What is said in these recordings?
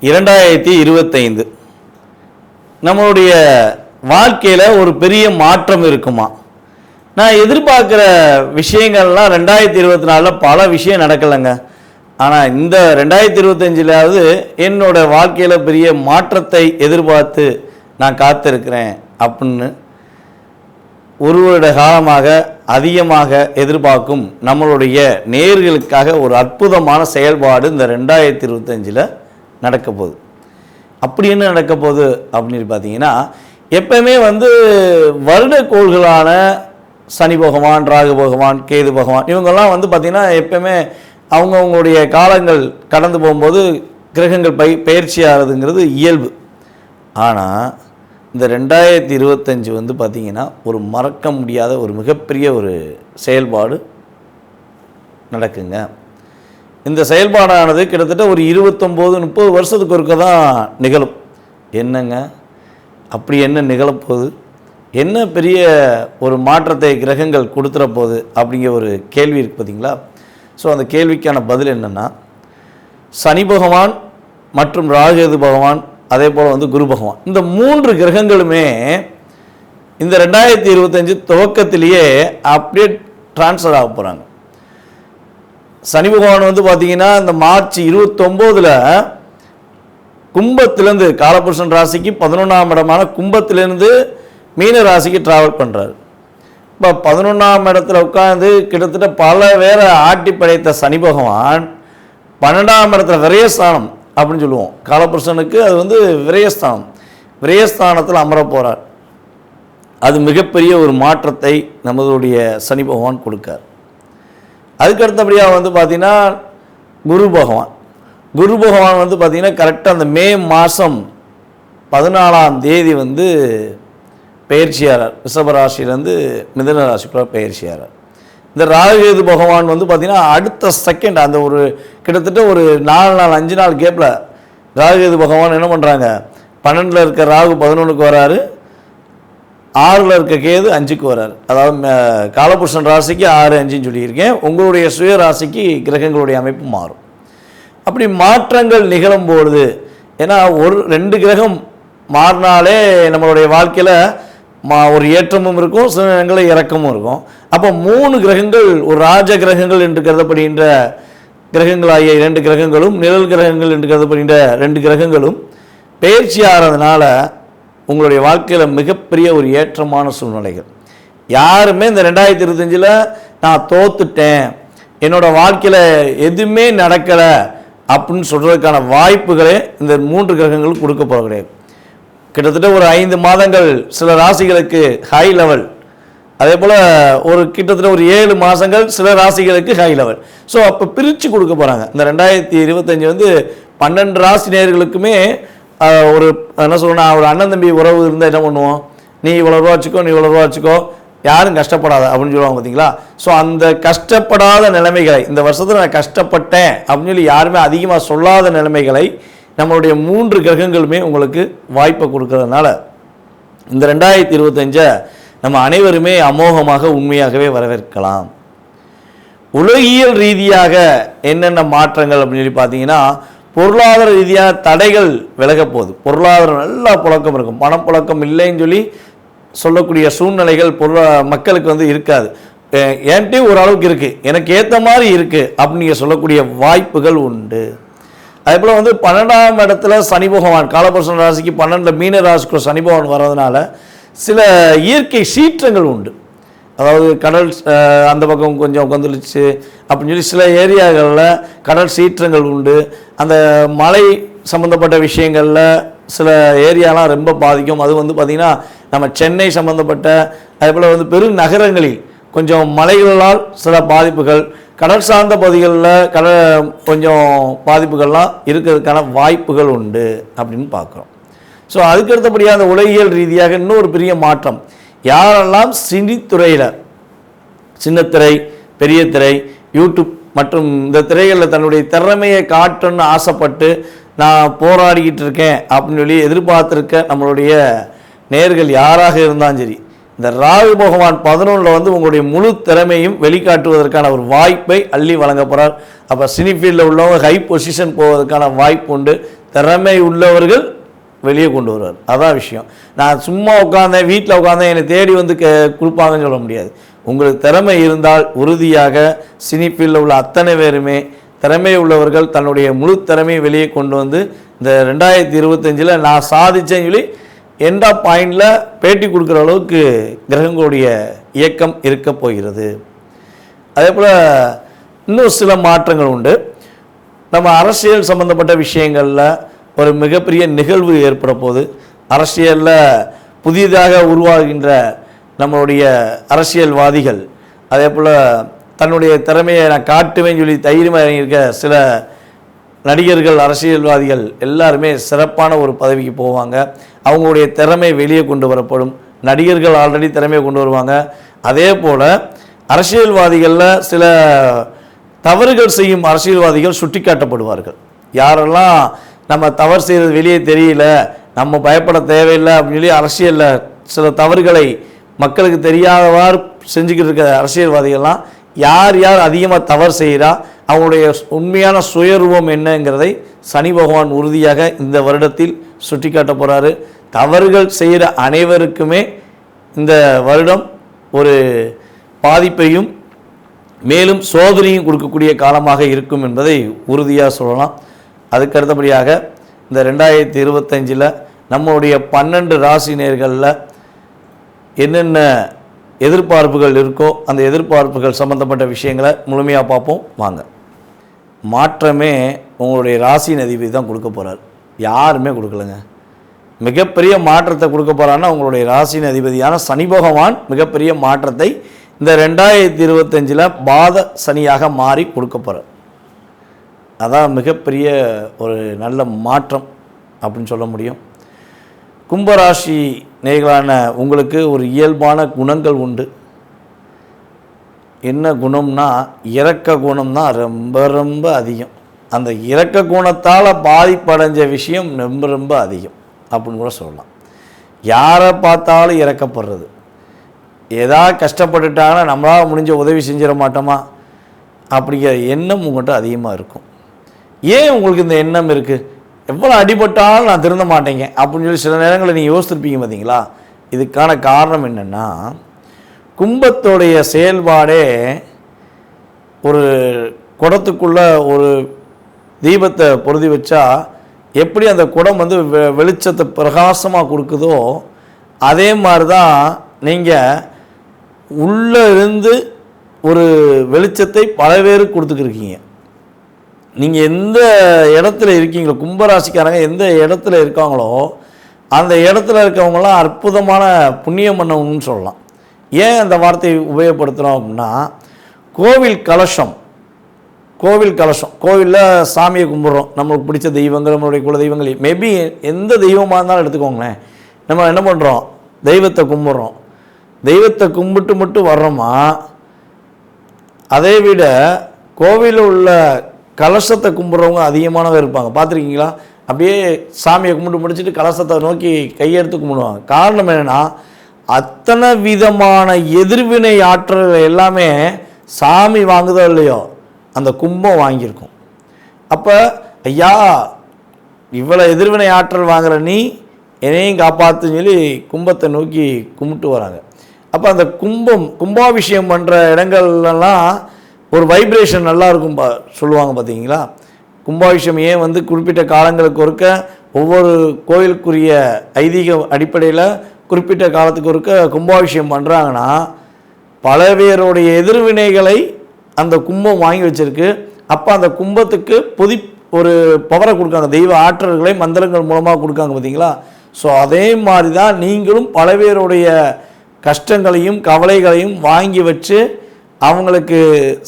2025 நம்மளுடைய வாழ்க்கையில் ஒரு பெரிய மாற்றம் இருக்குமா? நான் எதிர்பார்க்குற விஷயங்கள்லாம் 2024 பல விஷயம் நடக்கலைங்க. ஆனால் இந்த 2025 என்னோட வாழ்க்கையில் பெரிய மாற்றத்தை எதிர்பார்த்து நான் காத்திருக்கிறேன் அப்படின்னு ஒரு வருட காலமாக அதிகமாக எதிர்பார்க்கும் நம்மளுடைய நேயர்களுக்காக ஒரு அற்புதமான செயல்பாடு இந்த 2025 நடக்க போகுது. அப்படி என்ன நடக்க போகுது அப்படின்னு பார்த்தீங்கன்னா, எப்பவுமே வருட கோள்களான சனி பகவான், ராகு பகவான், கேது பகவான் இவங்கெல்லாம் பார்த்திங்கன்னா எப்பவுமே அவங்கவுங்களுடைய காலங்கள் கடந்து போகும்போது கிரகங்கள் பயிற்சி ஆகிறதுங்கிறது இயல்பு. ஆனால் இந்த 2025 பார்த்திங்கன்னா ஒரு மறக்க முடியாத ஒரு மிகப்பெரிய ஒரு செயல்பாடு நடக்குங்க. இந்த செயல்பாடானது கிட்டத்தட்ட ஒரு 29-30 வருஷத்துக்கு ஒருக்க தான் நிகழும். என்னங்க அப்படி என்ன நிகழப்போகுது? என்ன பெரிய ஒரு மாற்றத்தை கிரகங்கள் கொடுத்துற போகுது அப்படிங்கிற ஒரு கேள்வி இருக்குது பார்த்தீங்களா? ஸோ அந்த கேள்விக்கான பதில் என்னென்னா, சனி பகவான் மற்றும் ராகு பகவான் அதே போல் குரு பகவான் இந்த 3 கிரகங்களுமே இந்த 2025 துவக்கத்திலேயே அப்படியே டிரான்ஸ்ஃபர் ஆக போகிறாங்க. சனி பகவான் பார்த்திங்கன்னா இந்த மார்ச் 29 கும்பத்திலேருந்து காலபுருஷன் ராசிக்கு 11ஆம் இடமான கும்பத்திலேருந்து மீன ராசிக்கு ட்ராவல் பண்ணுறாரு. இப்போ 11ஆம் இடத்துல உட்காந்து கிட்டத்தட்ட பல வேற ஆட்டி படைத்த சனி பகவான் 12ஆம் இடத்துல விரயஸ்தானம் அப்படின்னு சொல்லுவோம். காலபுருஷனுக்கு அது விரயஸ்தானம், விரயஸ்தானத்தில் அமர போகிறார். அது மிகப்பெரிய ஒரு மாற்றத்தை நம்மளுடைய சனி பகவான் கொடுக்கார். அதுக்கு அடுத்தபடியாக பார்த்திங்கன்னா குரு பகவான் பார்த்திங்கன்னா கரெக்டாக அந்த மே மாதம் 14ஆம் தேதி பயிற்சியாளர் ரிஷபராசிலேருந்து மிதுன ராசிக்குள்ள பயிற்சியாளர். இந்த ராகு பகவான் பார்த்திங்கன்னா அடுத்த செகண்ட் அந்த ஒரு கிட்டத்தட்ட ஒரு 4 நாள் 5 நாள் கேப்பில் ராகு பகவான் என்ன பண்ணுறாங்க, 12 இருக்க ராகு 11க்கு வராரு, 6 இருக்க கேது 5க்கு வராரு. அதாவது காலபுருஷன் ராசிக்கு 6, 5ன்னு சொல்லியிருக்கேன். உங்களுடைய சுய ராசிக்கு கிரகங்களுடைய அமைப்பு மாறும். அப்படி மாற்றங்கள் நிகழும்பொழுது, ஏன்னா 2 கிரகம் மாறினாலே நம்மளுடைய வாழ்க்கையில் ஒரு ஏற்றமும் இருக்கும், சில நேரங்களில் இறக்கமும் இருக்கும். அப்போ 3 கிரகங்கள் ஒரு ராஜ கிரகங்கள் என்று கருதப்படுகின்ற கிரகங்களாகிய 2 கிரகங்களும், நிழல் கிரகங்கள் என்று கருதப்படுகின்ற 2 கிரகங்களும் பயிற்சி ஆகிறதுனால உங்களுடைய வாழ்க்கையில் மிகப்பெரிய ஒரு ஏற்றமான சூழ்நிலைகள். யாருமே இந்த 2025 நான் தோத்துட்டேன், என்னோடய வாழ்க்கையில் எதுவுமே நடக்கலை அப்படின்னு சொல்கிறதுக்கான வாய்ப்புகளே இந்த 3 கிரகங்களும் கொடுக்க போக கிடையாது. கிட்டத்தட்ட ஒரு 5 மாதங்கள் சில ராசிகளுக்கு ஹை லெவல், அதே போல் ஒரு கிட்டத்தட்ட ஒரு 7 மாதங்கள் சில ராசிகளுக்கு ஹை லெவல். ஸோ அப்போ பிரித்து கொடுக்க போகிறாங்க. இந்த 2025 12 ராசி நேயர்களுக்குமே ஒரு என்ன சொல்லணும், ஒரு அண்ணன் தம்பி உறவு இருந்தால் என்ன பண்ணுவோம், நீ இவ்வளோ ரூபா வச்சுக்கோ, நீ இவ்வளோ ரூபா வச்சுக்கோ, யாரும் கஷ்டப்படாத அப்படின்னு சொல்லுவாங்க பார்த்தீங்களா? ஸோ அந்த கஷ்டப்படாத நிலைமைகளை இந்த வருஷத்தில் நான் கஷ்டப்பட்டேன் அப்படின்னு சொல்லி யாருமே அதிகமாக சொல்லாத நிலைமைகளை நம்மளுடைய 3 கிரகங்களுமே உங்களுக்கு வாய்ப்பை கொடுக்கறதுனால இந்த 2025 நம்ம அனைவருமே அமோகமாக உண்மையாகவே வரவேற்கலாம். உலகியல் ரீதியாக என்னென்ன மாற்றங்கள் அப்படின்னு சொல்லி பார்த்தீங்கன்னா, பொருளாதார ரீதியாக தடைகள் விலக போகுது. பொருளாதாரம் நல்லா புழக்கம் இருக்கும், பணப்புழக்கம் இல்லைன்னு சொல்லக்கூடிய சூழ்நிலைகள் மக்களுக்கு இருக்காது. என்கிட்ட ஓரளவுக்கு இருக்குது, எனக்கு ஏற்ற மாதிரி இருக்குது அப்படின்னு நீங்கள் சொல்லக்கூடிய வாய்ப்புகள் உண்டு. அதே போல் 12ஆம் இடத்துல சனி பகவான் காலபுருஷன் ராசிக்கு 12 மீன ராசிக்கு சனி பகவான் வர்றதுனால சில இயற்கை சீற்றங்கள் உண்டு. அதாவது கடல் அந்த பக்கம் கொஞ்சம் கொந்தளிச்சு அப்படின்னு சொல்லி சில ஏரியாக்களில் கடல் சீற்றங்கள் உண்டு. அந்த மழை சம்மந்தப்பட்ட விஷயங்களில் சில ஏரியாலாம் ரொம்ப பாதிக்கும். அது பார்த்திங்கன்னா நம்ம சென்னை சம்மந்தப்பட்ட அதே போல் பெருநகரங்களில் கொஞ்சம் மலைகளால் சில பாதிப்புகள், கடல் சார்ந்த பகுதிகளில் கொஞ்சம் பாதிப்புகள்லாம் இருக்கிறதுக்கான வாய்ப்புகள் உண்டு அப்படின்னு பார்க்குறோம். ஸோ அதுக்கு அடுத்தபடியாக அந்த உலகியல் ரீதியாக இன்னொரு பெரிய மாற்றம், யாரெல்லாம் சினித்துறையில் சின்னத்திரை, பெரிய திரை, யூடியூப் மற்றும் இந்த திரைகளில் தன்னுடைய திறமையை காட்டணும்னு ஆசைப்பட்டு நான் போராடிக்கிட்டு இருக்கேன் அப்படின்னு சொல்லி எதிர்பார்த்துருக்க நம்மளுடைய நேயர்கள் யாராக இருந்தாலும் சரி, இந்த ராகு பகவான் 11 வந்து உங்களுடைய முழு திறமையும் வெளிக்காட்டுவதற்கான ஒரு வாய்ப்பை அள்ளி வழங்க போகிறார். அப்போ சினி ஃபீல்டில் உள்ளவங்க ஹை பொசிஷன் போவதற்கான வாய்ப்பு உண்டு. திறமை உள்ளவர்கள் வெளியே கொண்டு வருவார். அதான் விஷயம். நான் சும்மா உட்காந்தேன், வீட்டில் உட்காந்தேன், என்னை தேடி வந்து கொடுப்பாங்கன்னு சொல்ல முடியாது. உங்களுக்கு திறமை இருந்தால் உறுதியாக சினி ஃபீல்டில் உள்ள அத்தனை பேருமே திறமை உள்ளவர்கள் தன்னுடைய முழு திறமையை வெளியே கொண்டு வந்து இந்த 2025 நான் சாதிச்சேன்னு சொல்லி எண்ட் ஆஃப் பாயிண்டில் பேட்டி கொடுக்குற அளவுக்கு கிரகங்களுடைய இயக்கம் இருக்க போகிறது. அதே போல் இன்னும் சில மாற்றங்கள் உண்டு. நம்ம அரசியல் சம்பந்தப்பட்ட விஷயங்களில் ஒரு மிகப்பெரிய நிகழ்வு ஏற்பட போது, அரசியலில் புதிதாக உருவாகின்ற நம்மளுடைய அரசியல்வாதிகள் அதே போல் தன்னுடைய திறமையை நான் காட்டுவேன்னு சொல்லி தைரியமாக இறங்கியிருக்க சில நடிகர்கள், அரசியல்வாதிகள் எல்லாருமே சிறப்பான ஒரு பதவிக்கு போவாங்க. அவங்களுடைய திறமை வெளியே கொண்டு வரப்படும். நடிகர்கள் ஆல்ரெடி திறமையை கொண்டு வருவாங்க. அதே போல் அரசியல்வாதிகளில் சில தவறுகள் செய்யும் அரசியல்வாதிகள் சுட்டி காட்டப்படுவார்கள். யாரெல்லாம் நம்ம தவறு செய்கிறது வெளியே தெரியல, நம்ம பயப்பட தேவையில்லை அப்படின்னு சொல்லி அரசியலில் சில தவறுகளை மக்களுக்கு தெரியாதவாறு செஞ்சுக்கிட்டு இருக்க அரசியல்வாதிகள்லாம் யார் யார் அதிகமாக தவறு செய்கிறா, அவங்களுடைய உண்மையான சுயரூபம் என்னங்கிறதை சனி பகவான் உறுதியாக இந்த வருடத்தில் சுட்டி காட்ட போகிறாரு. தவறுகள் செய்கிற அனைவருக்குமே இந்த வருடம் ஒரு பாதிப்பையும் மேலும் சோதனையும் கொடுக்கக்கூடிய காலமாக இருக்கும் என்பதை உறுதியாக சொல்லலாம். அதுக்கு அடுத்தபடியாக இந்த 2025 நம்மளுடைய 12 ராசி நேயர்களில் என்னென்ன எதிர்பார்ப்புகள் இருக்கோ அந்த எதிர்பார்ப்புகள் சம்பந்தப்பட்ட விஷயங்களை முழுமையாக பார்ப்போம் வாங்க. மாற்றமே உங்களுடைய ராசியின் அதிபதி தான் கொடுக்க போகிறார். யாருமே கொடுக்கலங்க. மிகப்பெரிய மாற்றத்தை கொடுக்க போகிறான்னா உங்களுடைய ராசியின் அதிபதியான சனி பகவான் மிகப்பெரிய மாற்றத்தை இந்த 2025 பாத சனியாக மாறி கொடுக்க போகிறார். அதான் மிகப்பெரிய ஒரு நல்ல மாற்றம் அப்படின்னு சொல்ல முடியும். கும்பராசி நேயர்களான உங்களுக்கு ஒரு இயல்பான குணங்கள் உண்டு. என்ன குணம்னா இரக்க குணம் தான் ரொம்ப ரொம்ப அதிகம். அந்த இரக்க குணத்தால் பாதிப்படைஞ்ச விஷயம் ரொம்ப ரொம்ப அதிகம் அப்படின்னு கூட சொல்லலாம். யாரை பார்த்தாலும் இறக்கப்படுறது, ஏதாவது கஷ்டப்பட்டுட்டாங்கன்னா நம்மளால் முடிஞ்ச உதவி செஞ்சிட மாட்டோமா அப்படிங்கிற எண்ணம் உங்கள்கிட்ட அதிகமாக இருக்கும். ஏன் உங்களுக்கு இந்த எண்ணம் இருக்குது? எவ்வளோ அடிபட்டாலும் நான் திருந்த மாட்டேங்க அப்படின்னு சொல்லி சில நேரங்களில் நீங்கள் யோசிச்சிருப்பீங்க பார்த்தீங்களா? இதுக்கான காரணம் என்னென்னா, கும்பத்தோடைய செயல்பாடே ஒரு குடத்துக்குள்ளே ஒரு தீபத்தை பொருதி வச்சா எப்படி அந்த குடம் வந்து வெளிச்சத்தை பிரகாசமாக கொடுக்குதோ அதே மாதிரி தான் நீங்கள் உள்ளே இருந்து ஒரு வெளிச்சத்தை பல பேருக்கு கொடுத்துக்கிருக்கீங்க. நீங்கள் எந்த இடத்துல இருக்கீங்களோ, கும்பராசிக்காரங்க எந்த இடத்துல இருக்காங்களோ அந்த இடத்துல இருக்கவங்களாம் அற்புதமான புண்ணியம் பண்ணணும்னு சொல்லலாம். ஏன் அந்த வார்த்தையை உபயோகப்படுத்துகிறோம் அப்படின்னா, கோவில் கலசம் கோவிலில் சாமியை கும்பிட்றோம். நம்மளுக்கு பிடிச்ச தெய்வங்கள், நம்மளுடைய குல தெய்வங்கள், மேபி எந்த தெய்வமாக இருந்தாலும் எடுத்துக்கோங்களேன். நம்ம என்ன பண்ணுறோம்? தெய்வத்தை கும்பிட்றோம். தெய்வத்தை கும்பிட்டு மட்டும் வர்றோமா? அதை விட கோவிலில் உள்ள கலசத்தை கும்பிட்றவங்க அதிகமானவர் இருப்பாங்க. பார்த்துருக்கீங்களா? அப்படியே சாமியை கும்பிட்டு முடிச்சுட்டு கலசத்தை நோக்கி கையெடுத்து கும்பிடுவாங்க. காரணம் என்னென்னா, அத்தனை விதமான எதிர்வினை ஆற்றல் எல்லாமே சாமி வாங்குதோ இல்லையோ அந்த கும்பம் வாங்கியிருக்கும். அப்போ ஐயா இவ்வளோ எதிர்வினை ஆற்றல் வாங்குற நீ என்னையும் காப்பாற்றுன்னு சொல்லி கும்பத்தை நோக்கி கும்பிட்டு வராங்க. அப்போ அந்த கும்பாபிஷேகம் பண்ணுற இடங்கள்லாம் ஒரு வைப்ரேஷன் நல்லா இருக்கும் சொல்லுவாங்க பார்த்தீங்களா? கும்பாபிஷேகம் ஏன் வந்து குறிப்பிட்ட காலங்களுக்கு ஒருக்க ஒவ்வொரு கோயிலுக்குரிய ஐதீக அடிப்படையில் குறிப்பிட்ட காலத்துக்கு ஒருக்க கும்பாபிஷேகம் பண்ணுறாங்கன்னா பல பேருடைய எதிர்வினைகளை அந்த கும்பம் வாங்கி வச்சுருக்கு. அப்போ அந்த கும்பத்துக்கு ஒரு பவரை கொடுக்காங்க, தெய்வ ஆற்றல்களை மந்திரங்கள் மூலமாக கொடுக்காங்க பார்த்தீங்களா? ஸோ அதே மாதிரி தான் நீங்களும் பல பேருடைய கஷ்டங்களையும் கவலைகளையும் வாங்கி வச்சு அவங்களுக்கு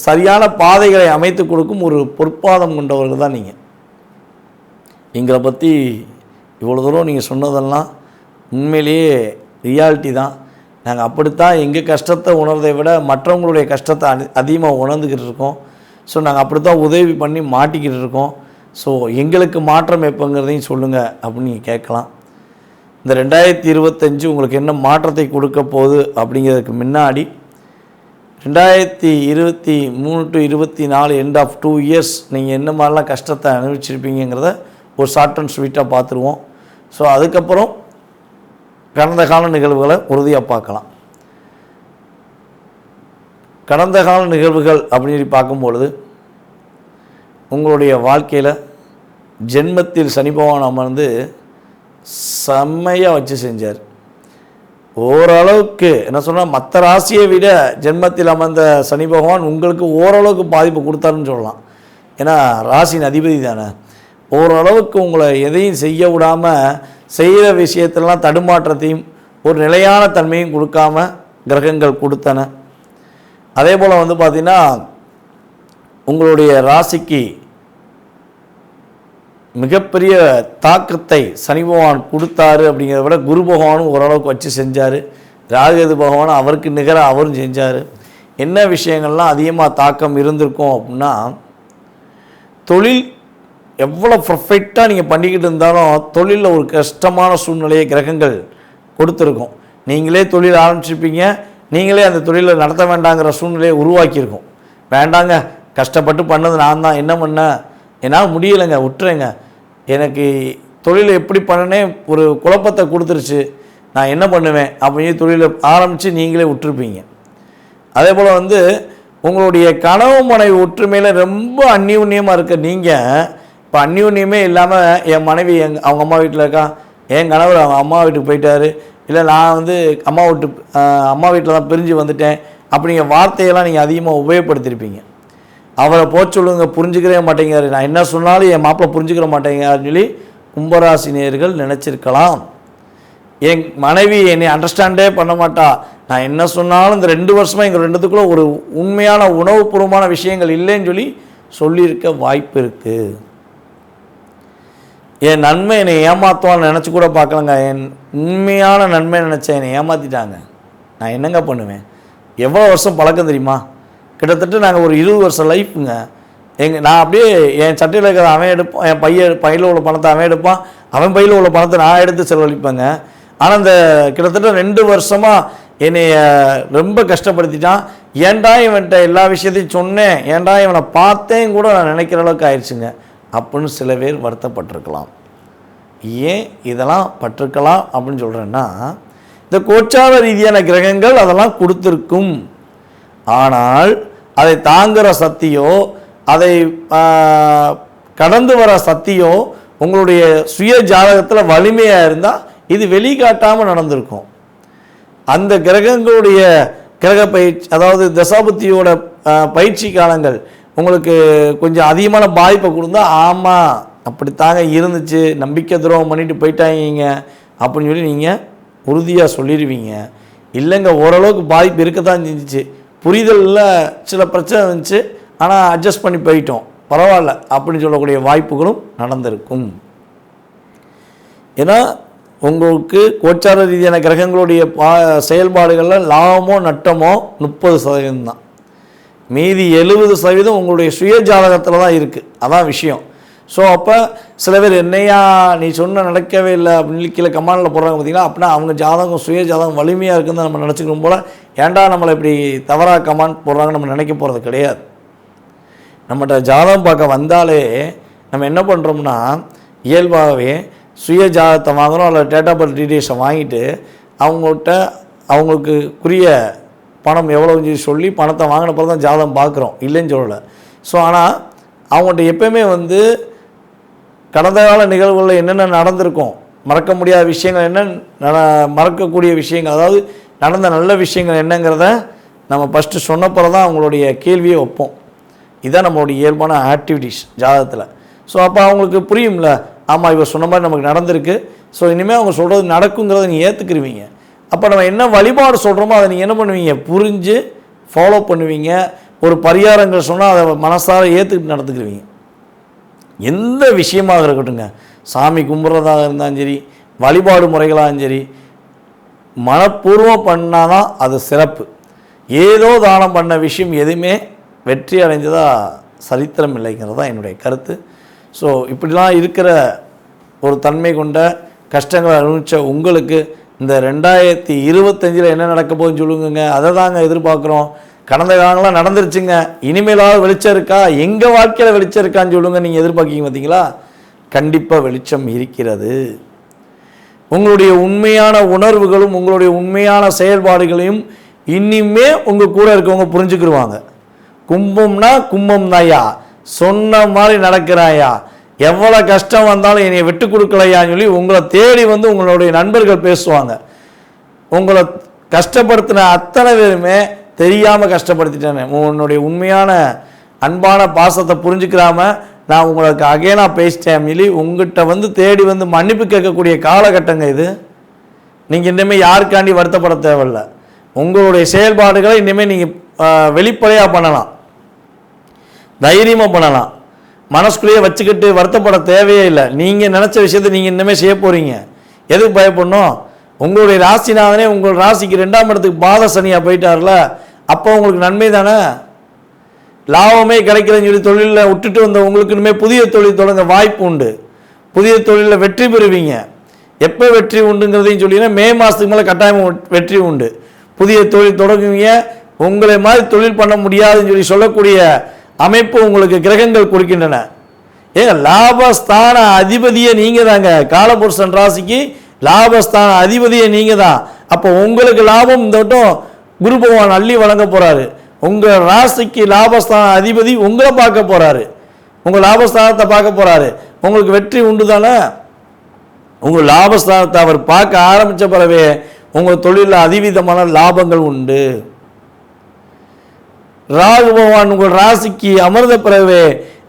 சரியான பாதைகளை அமைத்து கொடுக்கும் ஒரு பொற்பாதம் கொண்டவர்கள் தான் நீங்கள். எங்களை பற்றி இவ்வளோ தூரம் நீங்கள் சொன்னதெல்லாம் உண்மையிலேயே ரியாலிட்டி தான். நாங்கள் அப்படித்தான் எங்கள் கஷ்டத்தை உணர்றதை விட மற்றவங்களுடைய கஷ்டத்தை அதிகமாக உணர்ந்துக்கிட்டு இருக்கோம். ஸோ நாங்கள் அப்படித்தான் உதவி பண்ணி மாட்டிக்கிட்டு இருக்கோம். ஸோ எங்களுக்கு மாற்றம் எப்போங்கிறதையும் சொல்லுங்கள் அப்படின்னு நீங்கள் கேட்கலாம். இந்த 2025 உங்களுக்கு என்ன மாற்றத்தை கொடுக்க போகுது அப்படிங்கிறதுக்கு முன்னாடி 2023 to 24 எண்ட் ஆஃப் 2 இயர்ஸ் நீங்கள் என்ன மாதிரிலாம் கஷ்டத்தை அனுபவிச்சிருப்பீங்கிறத ஒரு ஷார்ட் அண்ட் ஸ்வீட்டாக பார்த்துருவோம். ஸோ அதுக்கப்புறம் கடந்த கால நிகழ்வுகளை உறுதியாக பார்க்கலாம். கடந்த கால நிகழ்வுகள் அப்படின்னு பார்க்கும்பொழுது உங்களுடைய வாழ்க்கையில் ஜென்மத்தில் சனி பகவான் அமர்ந்து செம்மையாக வச்சு செஞ்சார். ஓரளவுக்கு என்ன சொன்னால் மற்ற ராசியை விட ஜென்மத்தில் அமர்ந்த சனி பகவான் உங்களுக்கு ஓரளவுக்கு பாதிப்பு கொடுத்தாருன்னு சொல்லலாம். ஏன்னா ராசியின் அதிபதி தானே. ஓரளவுக்கு உங்களை எதையும் செய்ய விடாமல் செய்கிற விஷயத்திலலாம் தடுமாற்றத்தையும் ஒரு நிலையான தன்மையும் கொடுக்காம கிரகங்கள் கொடுத்தன. அதே போல் வந்து பார்த்திங்கன்னா உங்களுடைய ராசிக்கு மிகப்பெரிய தாக்கத்தை சனி பகவான் கொடுத்தாரு அப்படிங்கிறத விட குரு பகவானும் ஓரளவுக்கு வச்சு செஞ்சார். ராகுகேது பகவானும் அவருக்கு நிகராக அவரும் செஞ்சார். என்ன விஷயங்கள்லாம் அதிகமாக தாக்கம் இருந்திருக்கும் அப்படின்னா, தொழில் எவ்வளோ பர்ஃபெக்டாக நீங்கள் பண்ணிக்கிட்டு இருந்தாலும் தொழிலில் ஒரு கஷ்டமான சூழ்நிலையை கிரகங்கள் கொடுத்துருக்கும். நீங்களே தொழில் ஆரம்பிச்சிருப்பீங்க, நீங்களே அந்த தொழிலை நடத்த வேண்டாங்கிற சூழ்நிலையை உருவாக்கியிருக்கோம். வேண்டாங்க, கஷ்டப்பட்டு பண்ணது நான் தான், என்ன பண்ணேன், என்னால் முடியலைங்க, விட்டுறேங்க, எனக்கு தொழிலை எப்படி பண்ணனே ஒரு குழப்பத்தை கொடுத்துருச்சு, நான் என்ன பண்ணுவேன் அப்படின்னு தொழிலை ஆரம்பித்து நீங்களே விட்டுருப்பீங்க. அதே போல் வந்து உங்களுடைய கனவு மனைவி ஒற்றுமையில் ரொம்ப அந்நியுன்யமாக இருக்க நீங்கள் இப்போ அந்நியுன்யமே இல்லாமல் என் மனைவி அவங்க அம்மா வீட்டில் இருக்கா, என் கணவர் அவங்க அம்மா வீட்டுக்கு போயிட்டாரு, இல்லை நான் வந்து அம்மா வீட்டில் தான் பிரிஞ்சு வந்துட்டேன் அப்படிங்கிற வார்த்தையெல்லாம் நீங்கள் அதிகமாக உபயோகப்படுத்தியிருப்பீங்க. அவரை சொல்லுங்க, புரிஞ்சுக்கவே மாட்டேங்கிறாரு, நான் என்ன சொன்னாலும் என் மாப்பிள்ளை புரிஞ்சுக்கிற மாட்டேங்கிறாருன்னு சொல்லி கும்பராசினியர்கள் நினச்சிருக்கலாம். என் மனைவி என்னை அண்டர்ஸ்டாண்டே பண்ண மாட்டா, நான் என்ன சொன்னாலும் இந்த 2 வருஷமாக எங்கள் ரெண்டுத்துக்குள்ளே ஒரு உண்மையான உணவுபூர்வமான விஷயங்கள் இல்லைன்னு சொல்லி சொல்லியிருக்க வாய்ப்பு இருக்குது. என் நன்மை என்னை ஏமாற்றுவான்னு நினச்சி கூட பார்க்கலங்க, என் உண்மையான நன்மை நினச்சேன், என்னை ஏமாற்றிட்டாங்க, நான் என்னங்க பண்ணுவேன். எவ்வளோ வருஷம் பழக்கம் தெரியுமா, கிட்டத்தட்ட நாங்கள் ஒரு 20 வருஷம் லைஃப்புங்க. நான் அப்படியே என் சட்டையில் இருக்கிறத அவன் எடுப்பான், என் பையில் உள்ள பணத்தை அவன் எடுப்பான், அவன் பையில் உள்ள பணத்தை நான் எடுத்து செலவழிப்பேங்க. ஆனால் இந்த கிட்டத்தட்ட 2 வருஷமாக என்னை ரொம்ப கஷ்டப்படுத்திட்டான். ஏன்டா இவன்கிட்ட எல்லா விஷயத்தையும் சொன்னேன், ஏன்டா இவனை பார்த்தேன் கூட நான் நினைக்கிற அளவுக்கு ஆயிடுச்சுங்க அப்படின்னு சில பேர் வருத்தப்பட்டிருக்கலாம். ஏன் இதெல்லாம் பட்டிருக்கலாம் அப்படின்னு சொல்கிறேன்னா, இந்த கோச்சார ரீதியான கிரகங்கள் அதெல்லாம் கொடுத்துருக்கும். ஆனால் அதை தாங்குகிற சக்தியோ அதை கடந்து வர சக்தியோ உங்களுடைய சுய ஜாதகத்தில் வலிமையாக இருந்தால் இது வெளிக்காட்டாமல் நடந்திருக்கும். அந்த கிரகங்களுடைய கிரக பயிற்சி, அதாவது தசாபுத்தியோட பயிற்சி காலங்கள் உங்களுக்கு கொஞ்சம் அதிகமான பாதிப்பை கொடுத்தா, ஆமாம் அப்படித்தாங்க இருந்துச்சு, நம்பிக்கை துரோகம் பண்ணிட்டு போயிட்டாங்க அப்படின்னு சொல்லி நீங்கள் உறுதியாக சொல்லிடுவீங்க. இல்லைங்க, ஓரளவுக்கு பாதிப்பு இருக்கத்தான் செஞ்சிச்சு, புரிதலில் சில பிரச்சனை இருந்துச்சு, ஆனால் அட்ஜஸ்ட் பண்ணி போயிட்டோம், பரவாயில்ல அப்படின்னு சொல்லக்கூடிய வாய்ப்புகளும் நடந்திருக்கும். ஏன்னா உங்களுக்கு கோச்சார ரீதியான கிரகங்களுடைய செயல்பாடுகளில் லாபமோ நட்டமோ 30% தான், மீதி 70% உங்களுடைய சுய ஜாதகத்தில் தான் இருக்குது. அதான் விஷயம். ஸோ அப்போ சில பேர் என்னையா நீ சொன்ன நடக்கவே இல்லை அப்படின்னு கீழே கமாண்டில் போடுறாங்க பார்த்தீங்களா, அப்படின்னா அவங்க ஜாதகம் சுய ஜாதகம் வலிமையாக இருக்குன்னு நம்ம நினச்சிக்கணும் போல். ஏன்டா நம்மளை இப்படி தவறாக கமாண்ட் போடுறாங்க நம்ம நினைக்க போகிறது கிடையாது. நம்மகிட்ட ஜாதகம் பார்க்க வந்தாலே நம்ம என்ன பண்ணுறோம்னா, இயல்பாகவே சுய ஜாதகத்தை வாங்குகிறோம், அல்லது டேட் ஆஃப் பர்த் டீட்டெயில்ஸை வாங்கிட்டு அவங்களுக்குரிய பணம் எவ்வளோன்னு சொல்லி பணத்தை வாங்கின பிறகு தான் ஜாதகம் பார்க்குறோம், இல்லைன்னு சொல்லலை. ஸோ ஆனால் அவங்கள்ட்ட எப்போயுமே வந்து கடந்த கால நிகழ்வுகளில் என்னென்ன நடந்திருக்கும், மறக்க முடியாத விஷயங்கள் என்ன, மறக்கக்கூடிய விஷயங்கள், அதாவது நடந்த நல்ல விஷயங்கள் என்னங்கிறத நம்ம ஃபஸ்ட்டு சொன்னப்பறம் தான் அவங்களுடைய கேள்வியை வைப்போம். இதுதான் நம்மளுடைய இயல்பான ஆக்டிவிட்டீஸ் ஜாதகத்தில். ஸோ அப்போ அவங்களுக்கு புரியும்ல, ஆமாம் இவர் சொன்ன மாதிரி நமக்கு நடந்திருக்கு, ஸோ இனிமேல் அவங்க சொல்கிறது நடக்குங்கிறத நீங்கள் ஏற்றுக்குருவீங்க. அப்போ நம்ம என்ன வழிபாடு சொல்கிறோமோ அதை நீங்கள் என்ன பண்ணுவீங்க, புரிஞ்சு ஃபாலோ பண்ணுவீங்க. ஒரு பரிகாரங்கள் சொன்னால் அதை மனசார ஏற்றுக்கிட்டு நடந்துக்குருவீங்க. எந்த விஷயமாக இருக்கட்டுங்க, சாமி கும்பிட்றதாக இருந்தாலும் சரி, வழிபாடு முறைகளாகவும் சரி, மனப்பூர்வம் பண்ணால் தான் அது சிறப்பு. ஏதோ தானம் பண்ண விஷயம் எதுவுமே வெற்றி அடைஞ்சதாக சரித்திரம் இல்லைங்கிறது தான் என்னுடைய கருத்து. ஸோ இப்படிலாம் இருக்கிற ஒரு தன்மை கொண்ட கஷ்டங்களை அனுபவித்த உங்களுக்கு இந்த 2025 என்ன நடக்க போகுதுன்னு சொல்லுங்க. அதை தாங்க எதிர்பார்க்குறோம். கடந்த காலங்களாம் நடந்துருச்சுங்க. இனிமேலாவது வெளிச்சம் இருக்கா, எங்கள் வாழ்க்கையில் வெளிச்சம் இருக்கான்னு சொல்லுங்கள். நீங்கள் எதிர்பார்க்கிங்க பார்த்தீங்களா? கண்டிப்பாக வெளிச்சம் இருக்கிறது. உங்களுடைய உண்மையான உணர்வுகளும் உங்களுடைய உண்மையான செயல்பாடுகளையும் இனிமே உங்கள் கூட இருக்கவங்க புரிஞ்சுக்கிடுவாங்க. கும்பம்னா கும்பம் தாயா, சொன்ன மாதிரி நடக்கிறாயா, எவ்வளோ கஷ்டம் வந்தாலும் என்னை விட்டு கொடுக்கலையான்னு சொல்லி உங்களை தேடி வந்து உங்களுடைய நண்பர்கள் பேசுவாங்க. உங்களை கஷ்டப்படுத்தின அத்தனை பேருமே தெரியாமல் கஷ்டப்படுத்திட்டேன்னு உன்னுடைய உண்மையான அன்பான பாசத்தை புரிஞ்சுக்கிறாம நான் உங்களுக்கு அகைனாக பேசிட்டேன் சொல்லி உங்கள்கிட்ட வந்து தேடி வந்து மன்னிப்பு கேட்கக்கூடிய காலகட்டங்க இது. நீங்கள் இனிமேல் யாருக்காண்டி வருத்தப்பட தேவையில்லை. உங்களுடைய செயல்பாடுகளை இனிமேல் நீங்கள் வெளிப்படையாக பண்ணலாம், தைரியமாக பண்ணலாம். மனசுக்குள்ளேயே வச்சுக்கிட்டு வருத்தப்பட தேவையே இல்லை. நீங்கள் நினச்ச விஷயத்தை நீங்கள் இனிமேல் செய்ய போகிறீங்க. எதுக்கு பயப்படணும்? உங்களுடைய ராசிநாதனே உங்கள் ராசிக்கு 2ஆம் இடத்துக்கு பாத சனியாக போயிட்டார்ல, அப்போ உங்களுக்கு நன்மை தானே. லாபமே கிடைக்கிறேன்னு சொல்லி தொழிலில் விட்டுட்டு வந்த உங்களுக்கு இனிமேல் புதிய தொழில் தொடங்க வாய்ப்பு உண்டு. புதிய தொழிலில் வெற்றி பெறுவீங்க. எப்போ வெற்றி உண்டுங்கிறதையும் சொல்லிங்கன்னா மே மாதத்துக்கு மேலே கட்டாயம் வெற்றி உண்டு. புதிய தொழில் தொடங்குவீங்க. உங்களை மாதிரி தொழில் பண்ண முடியாதுன்னு சொல்லி சொல்லக்கூடிய அமைப்பு உங்களுக்கு கிரகங்கள் கொடுக்கின்றன. ஏங்க லாபஸ்தான அதிபதியை நீங்கள் தாங்க. காலபுருஷன் ராசிக்கு லாபஸ்தான அதிபதியை நீங்கள் தான். அப்போ உங்களுக்கு லாபம் இந்த வட்டம் குரு பகவான் அள்ளி வழங்க போகிறாரு. உங்கள் ராசிக்கு லாபஸ்தான அதிபதி உங்களை பார்க்க போகிறாரு, உங்கள் லாபஸ்தானத்தை பார்க்க போகிறாரு. உங்களுக்கு வெற்றி உண்டு தானே. உங்கள் லாபஸ்தானத்தை அவர் பார்க்க ஆரம்பித்த பிறவே உங்கள் தொழிலில் அதிவிதமான லாபங்கள் உண்டு. ராகு பகவான் உங்கள் ராசிக்கு அமர்ந்த பிறவே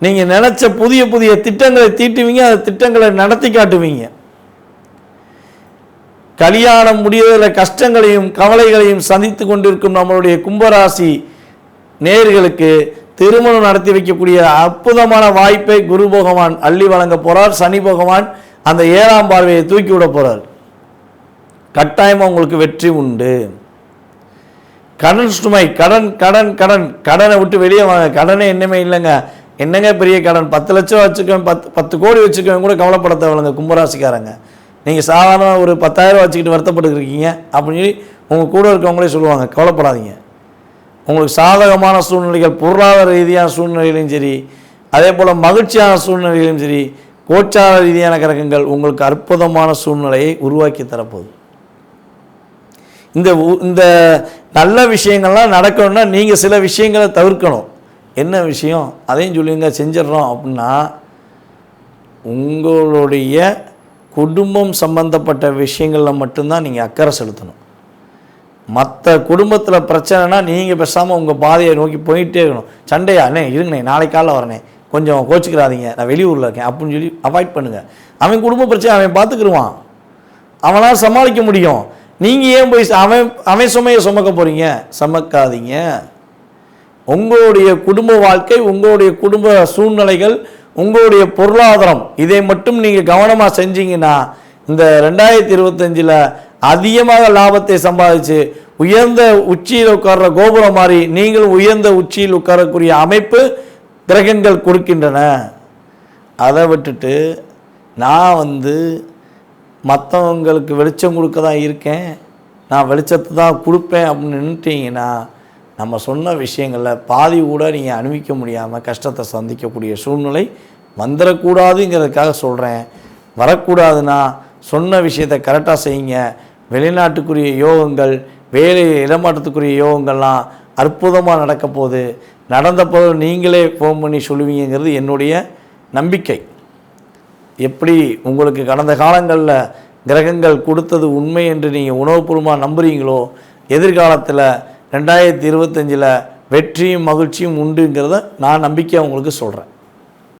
நீங்கள் நினச்ச புதிய புதிய திட்டங்களை தீட்டுவீங்க, அந்த திட்டங்களை நடத்தி காட்டுவீங்க. கல்யாணம் முடிவதில் கஷ்டங்களையும் கவலைகளையும் சந்தித்து கொண்டிருக்கும் நம்மளுடைய கும்பராசி நேயர்களுக்கு திருமணம் நடத்தி வைக்கக்கூடிய அற்புதமான வாய்ப்பை குரு பகவான் அள்ளி வழங்க போகிறார். சனி பகவான் அந்த 7ஆம் பார்வையை தூக்கி விட போகிறார். கட்டாயமாக உங்களுக்கு வெற்றி உண்டு. கடன் சுமை, கடன் கடன் கடன் கடனை விட்டு வெளியே வாங்க. கடனே என்னமே இல்லைங்க. என்னங்க பெரிய கடன், 10 லட்சம் வச்சுக்கோங்க, 10 கோடி வச்சுக்கோங்க கூட கவலைப்பட தேவையில்லைங்க கும்பராசிக்காரங்க. நீங்கள் சாதாரண ஒரு 10,000 வச்சுக்கிட்டு வருத்தப்பட்டுருக்கீங்க அப்படின்னு சொல்லி உங்கள் கூட இருக்கவங்களே சொல்லுவாங்க. கவலைப்படாதீங்க. உங்களுக்கு சாதகமான சூழ்நிலைகள், பொருளாதார ரீதியான சூழ்நிலையிலும் சரி, அதே போல் மகிழ்ச்சியான சூழ்நிலையிலும் சரி, கோச்சார ரீதியான கிரகங்கள் உங்களுக்கு அற்புதமான சூழ்நிலையை உருவாக்கி தரப்போகுது. இந்த நல்ல விஷயங்கள்லாம் நடக்கணும்னா நீங்கள் சில விஷயங்களை தவிர்க்கணும். என்ன விஷயம் அதையும் சொல்லுங்க, செஞ்சிடறோம் அப்படின்னா உங்களுடைய குடும்பம் சம்பந்தப்பட்ட விஷயங்களில் மட்டும்தான் நீங்கள் அக்கறை செலுத்தணும். மற்ற குடும்பத்தில் பிரச்சனைனா நீங்கள் பேசாமல் உங்கள் பாதையை நோக்கி போயிட்டே இருக்கணும். சண்டையா அண்ணே இருங்கண்ணே, நாளைக்கு காலைல வரனே, கொஞ்சம் கோச்சிக்கிறாதீங்க, நான் வெளியூரில் இருக்கேன் அப்படின்னு சொல்லி அவாய்ட் பண்ணுங்கள். அவன் குடும்ப பிரச்சனை அவன் பார்த்துக்கிடுவான், அவனால் சமாளிக்க முடியும். நீங்கள் ஏன் போய் அவன் சுமையை சுமக்க போகிறீங்க? சுமக்காதீங்க. உங்களுடைய குடும்ப வாழ்க்கை, உங்களுடைய குடும்ப சூழ்நிலைகள், உங்களுடைய பொருளாதாரம், இதை மட்டும் நீங்கள் கவனமாக செஞ்சீங்கன்னா இந்த 2025 அதிகமாக லாபத்தை சம்பாதிச்சு உயர்ந்த உச்சியில் உட்கார்ற கோபுரம் மாதிரி நீங்களும் உயர்ந்த உச்சியில் உட்காரக்கூடிய அமைப்பு கிரகங்கள் கொடுக்கின்றன. அதை விட்டுட்டு நான் மற்றவங்களுக்கு வெளிச்சம் கொடுக்க தான் இருக்கேன், நான் வெளிச்சத்தை தான் கொடுப்பேன் அப்படின்னு நின்றுட்டீங்கன்னா நம்ம சொன்ன விஷயங்களில் பாதி கூட நீங்கள் அனுபவிக்க முடியாமல் கஷ்டத்தை சந்திக்கக்கூடிய சூழ்நிலை வந்துடக்கூடாதுங்கிறதுக்காக சொல்கிறேன். வரக்கூடாதுன்னா சொன்ன விஷயத்தை கரெக்டாக செய்யுங்க. வெளிநாட்டுக்குரிய யோகங்கள், வேலை இடமாற்றத்துக்குரிய யோகங்கள்லாம் அற்புதமாக நடக்க போகுது. நடந்த போது நீங்களே ஃபோன் பண்ணி சொல்லுவீங்கிறது என்னுடைய நம்பிக்கை. எப்படி உங்களுக்கு கடந்த காலங்களில் கிரகங்கள் கொடுத்தது உண்மை என்று நீங்கள் உணவுபூர்வமாக நம்புகிறீங்களோ, எதிர்காலத்தில் 2025 வெற்றியும் மகிழ்ச்சியும் உண்டுங்கிறத நான் நம்பிக்கையாக உங்களுக்கு சொல்கிறேன்.